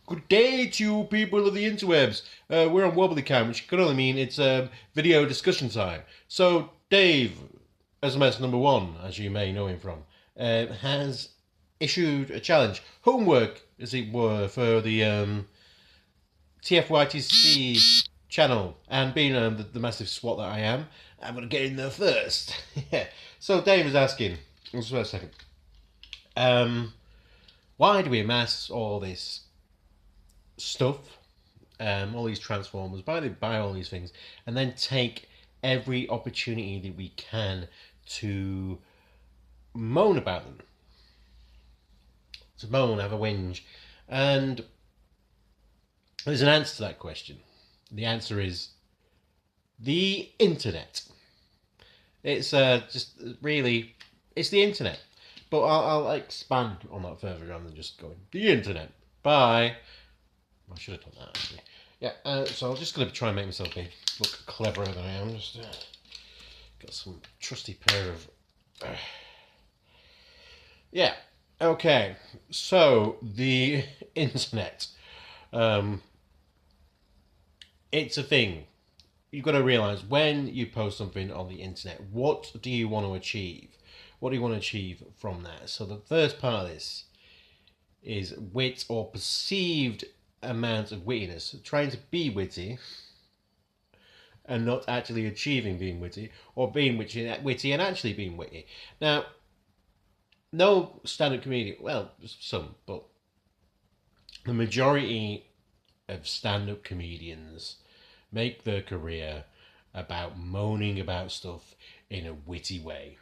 Good day to you people of the interwebs. We're on WobblyCam, which could only mean it's video discussion time. So, Dave, SMS number one, as you may know him from, has issued a challenge. Homework, as it were, for the TFYTC channel. And being the massive swat that I am, I'm going to get in there first. Yeah. So, Dave is asking, just for a second, why do we amass all this stuff, all these transformers, buy all these things, and then take every opportunity that we can to moan about them, to moan, have a whinge? And there's an answer to that question. The answer is the internet. It's just really, it's the internet. But I'll expand on that further rather than just going, the internet. Bye. I should have done that, actually. Yeah, so I'm just going to try and make myself look cleverer than I am. Just got some trusty pair of... yeah, okay. So, the internet. It's a thing. You've got to realise, when you post something on the internet, what do you want to achieve? What do you want to achieve from that? So the first part of this is wit, or perceived amount of wittiness, trying to be witty and not actually achieving being witty, or being witty and actually being witty. Now, no stand-up comedian, well, some, but the majority of stand-up comedians make their career about moaning about stuff in a witty way.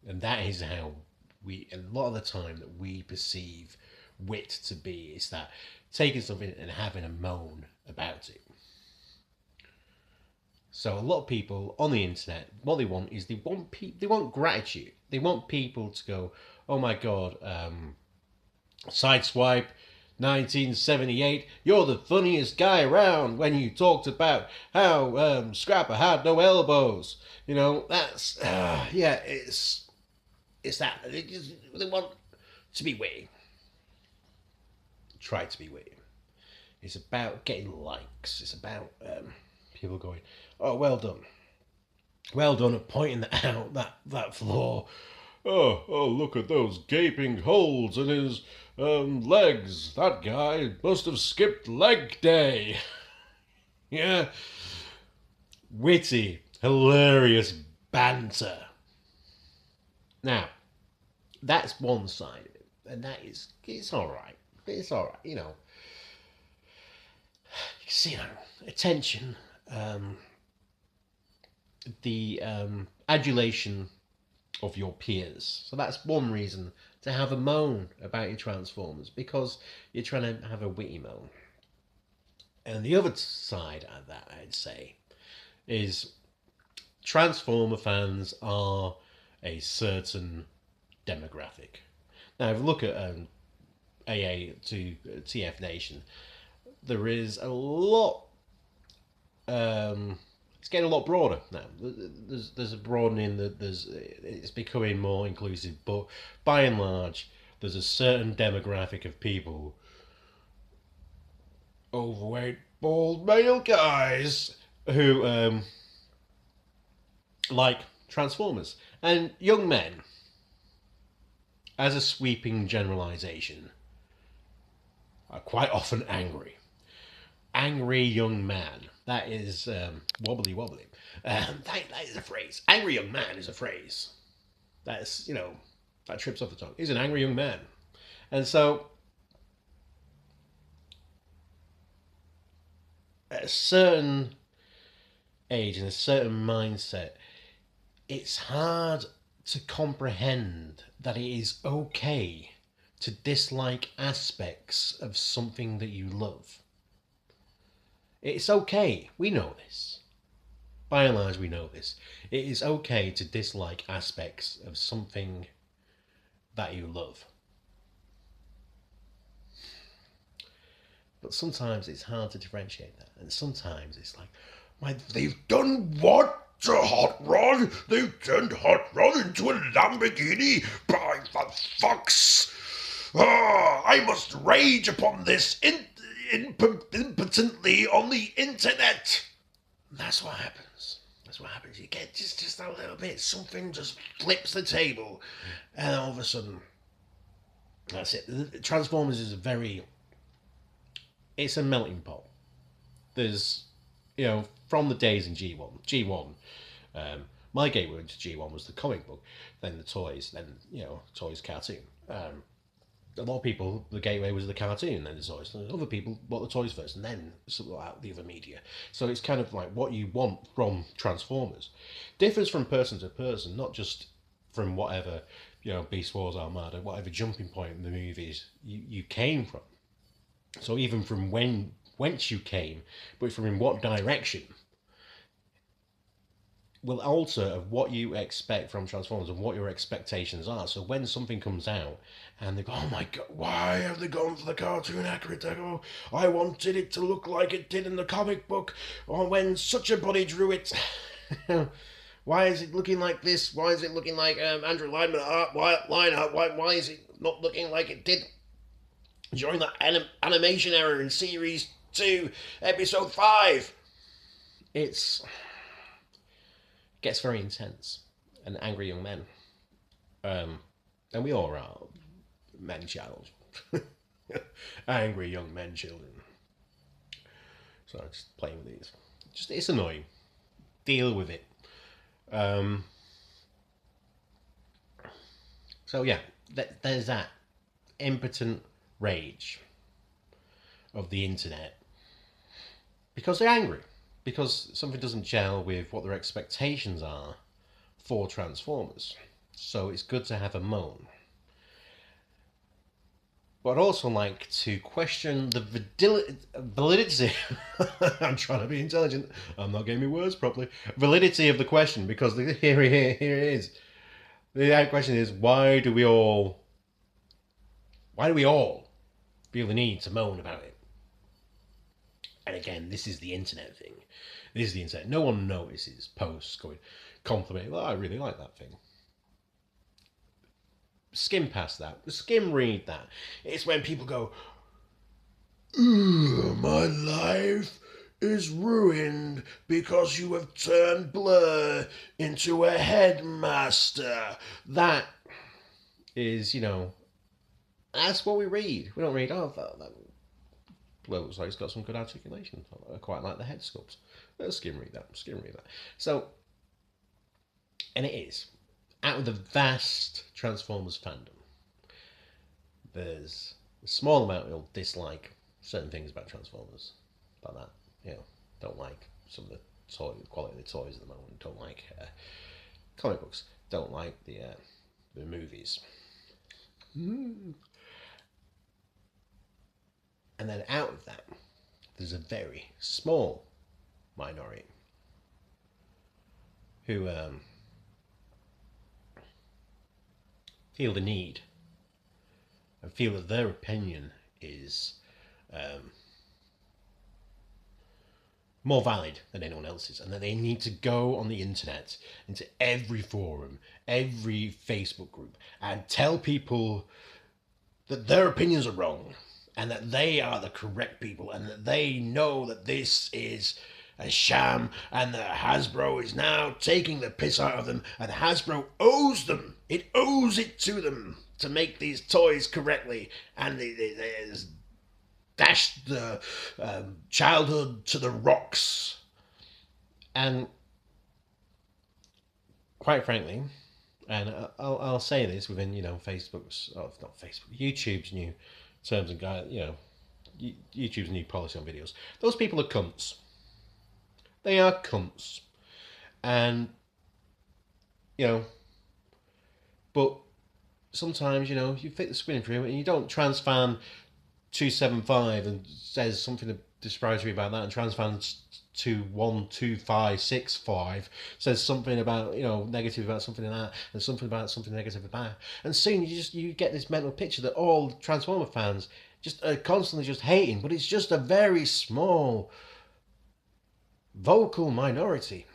And that is how we, a lot of the time, that we perceive wit to be, is that taking something and having a moan about it. So a lot of people on the internet, what they want is they want gratitude. They want people to go, oh my god, Sideswipe 1978, you're the funniest guy around when you talked about how Scrapper had no elbows. You know, that's yeah, it's that they want to be witty. Try to be witty. It's about getting likes. It's about people going, oh, well done at pointing out that flaw. Oh, look at those gaping holes in his legs. That guy must have skipped leg day. Yeah. Witty, hilarious banter. Now, that's one side of it, and it's all right. It's all right, you know. You can see, attention, the adulation of your peers. So that's one reason to have a moan about your Transformers, because you're trying to have a witty moan. And the other side of that, I'd say, is Transformer fans are a certain demographic. Now, if you look at AA to TF Nation, there is a lot. It's getting a lot broader now. There's a broadening, that it's becoming more inclusive, but by and large, there's a certain demographic of people, overweight, bald male guys, who like Transformers. And young men, as a sweeping generalization, are quite often angry. Angry young man. That is wobbly. That is a phrase. Angry young man is a phrase. That's, that trips off the tongue. He's an angry young man. And so, at a certain age and a certain mindset, it's hard to comprehend that it is okay to dislike aspects of something that you love. It's okay. We know this. By and large, we know this. It is okay to dislike aspects of something that you love. But sometimes it's hard to differentiate that. And sometimes it's like, they've done what to Hot Rod? They've turned Hot Rod into a Lamborghini? By the fucks! I must rage upon this impotently on the internet. That's what happens. That's what happens. You get just a little bit, something just flips the table, and all of a sudden, that's it. Transformers is it's a melting pot. There's, from the days in G1, my gateway into G1 was the comic book, then the toys, then, toys cartoon. A lot of people, the gateway was the cartoon, then the toys. And other people bought the toys first, and then something like the other media. So it's kind of like what you want from Transformers differs from person to person, not just from whatever, Beast Wars, Armada, whatever jumping point in the movies you came from. So even from whence you came, but from in what direction, will alter of what you expect from Transformers and what your expectations are. So when something comes out and they go, oh my god, why have they gone for the cartoon accurate? They go, I wanted it to look like it did in the comic book, or when such a body drew it. Why is it looking like this? Why is it looking like Andrew Lineman art? Why is it not looking like it did during that animation era in Series 2, Episode 5? Gets very intense, and angry young men, and we all are men child, angry young men children. So I'm just playing with these. It's annoying. Deal with it. So yeah, there's that impotent rage of the internet because they're angry. Because something doesn't gel with what their expectations are for Transformers. So it's good to have a moan. But I'd also like to question the validity. I'm trying to be intelligent. I'm not getting my words properly. Validity of the question, because here it is. The question is, why do we all feel the need to moan about it? And again, this is the internet thing. This is the internet. No one notices posts going, compliment, well, I really like that thing. Skim past that. Skim read that. It's when people go, my life is ruined because you have turned Blur into a headmaster. That is, that's what we read. We don't read, that looks like it's got some good articulation. I quite like the head sculpt. Let's skim read that. So, and it is. Out of the vast Transformers fandom, there's a small amount who'll dislike certain things about Transformers. Like that. Don't like some of the quality of the toys at the moment. Don't like comic books. Don't like the movies. And then out of that, there's a very small minority who feel the need and feel that their opinion is more valid than anyone else's, and that they need to go on the internet, into every forum, every Facebook group, and tell people that their opinions are wrong, and that they are the correct people, and that they know that this is a sham, and that Hasbro is now taking the piss out of them, and Hasbro owes them. It owes it to them to make these toys correctly, and they dashed the childhood to the rocks. And quite frankly, and I'll say this within YouTube's new terms and YouTube's new policy on videos. Those people are cunts. They are cunts, and but sometimes you fit the screen through, and you don't transfan 275 and says something disparagatory about that, and transfan 212565 says something about negative about something like that, and something about something negative about that, and soon you get this mental picture that all Transformer fans just are constantly just hating, but it's just a very small vocal minority.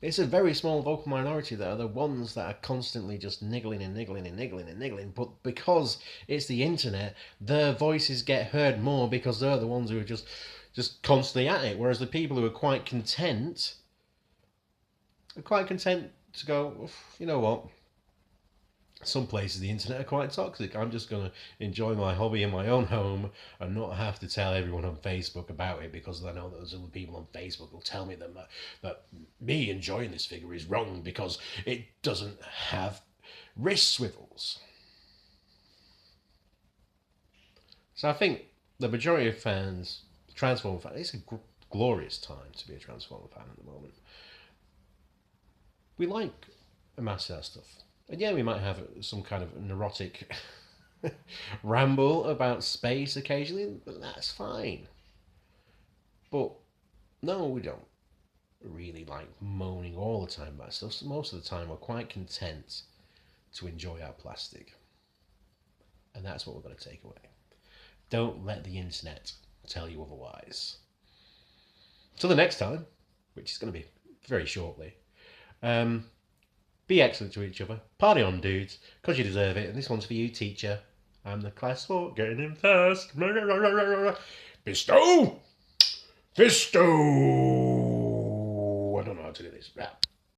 It's a very small vocal minority that are the ones that are constantly just niggling and niggling and niggling and niggling. But because it's the internet, their voices get heard more because they're the ones who are just constantly at it. Whereas the people who are quite content to go, you know what? Some places the internet are quite toxic. I'm just going to enjoy my hobby in my own home and not have to tell everyone on Facebook about it because I know those other people on Facebook will tell me that me enjoying this figure is wrong because it doesn't have wrist swivels. So I think the majority of fans, Transformer fans, it's a glorious time to be a Transformer fan at the moment. We like a mass of that stuff. And yeah, we might have some kind of neurotic ramble about space occasionally, but that's fine. But no, we don't really like moaning all the time about stuff. So most of the time, we're quite content to enjoy our plastic. And that's what we're going to take away. Don't let the internet tell you otherwise. Till the next time, which is going to be very shortly, be excellent to each other. Party on, dudes, because you deserve it. And this one's for you, teacher. I'm the class for getting in first. Bestow! Fisto! I don't know how to do this.